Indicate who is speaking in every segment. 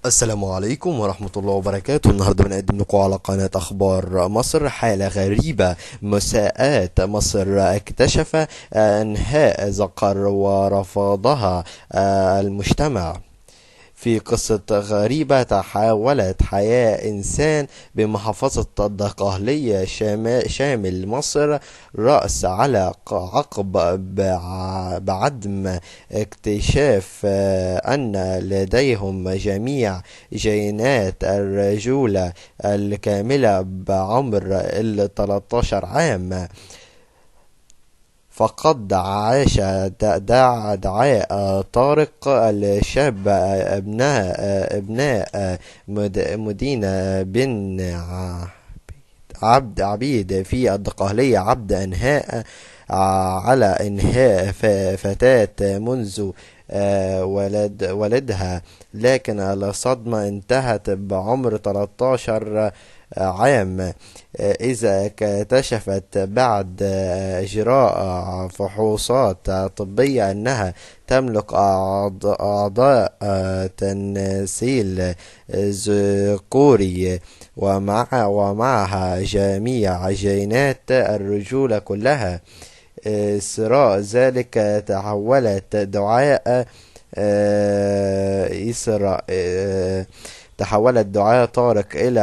Speaker 1: السلام عليكم ورحمة الله وبركاته. النهاردة بنقدم لكم على قناة أخبار مصر حالة غريبة. مساءات مصر اكتشف أنهاء زقر ورفضها المجتمع. في قصة غريبة تحولت حياة إنسان بمحافظة الدقهلية شامل مصر رأس على عقب بعدم اكتشاف أن لديهم جميع جينات الرجولة الكاملة بعمر 13 عام. فقد عاش دعاء طارق الشاب أبناء مدينة بن عبد عبيد في الدقهلية عبد أنهاء على إنهاء فتاة منذ ولدها، لكن الصدمة انتهت بعمر 13 عام، إذا اكتشفت بعد إجراء فحوصات طبية أنها تملك أعضاء تنسيل ذكوري ومعها جميع جينات الرجولة كلها. إثراء ذلك تحولت دعاء طارق إلى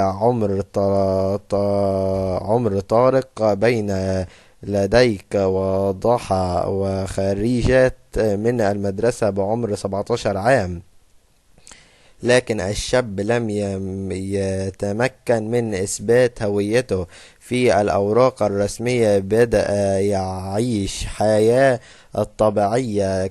Speaker 1: عمر طارق بين لديك وضحى وخريجات من المدرسة بعمر 17 عام. لكن الشاب لم يتمكن من إثبات هويته في الأوراق الرسمية. بدأ يعيش حياة الطبيعية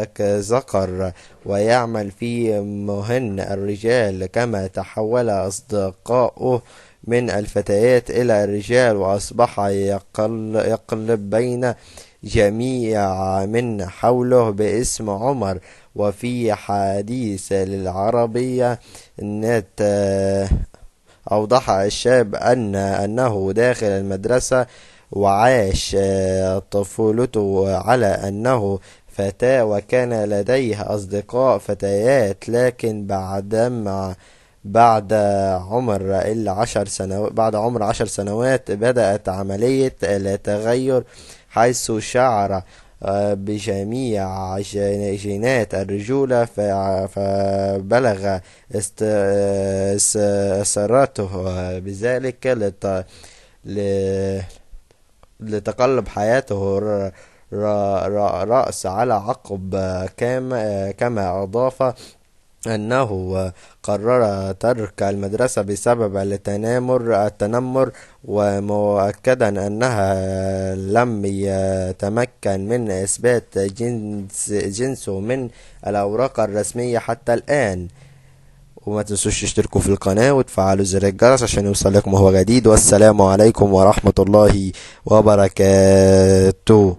Speaker 1: كذكر ويعمل في مهن الرجال، كما تحول أصدقاؤه من الفتيات إلى الرجال، وأصبح يقلب بين جميع من حوله باسم عمر. وفي حديث للعربية النت أوضح الشاب أنه داخل المدرسة وعاش طفولته على أنه فتاة، وكان لديه أصدقاء فتيات، لكن بعد عمر 10 سنوات بدأت عملية التغير، حيث شعر بجميع جينات الرجولة، فبلغ إصرارته بذلك لتقلب حياته رأس على عقب. كما أضاف أنه قرر ترك المدرسة بسبب التنمر، ومؤكدا أنها لم يتمكن من إثبات جنسه من الأوراق الرسمية حتى الآن. وما تنسوش تشتركوا في القناة وتفعلوا زر الجرس عشان يوصل لكم هو جديد. والسلام عليكم ورحمة الله وبركاته.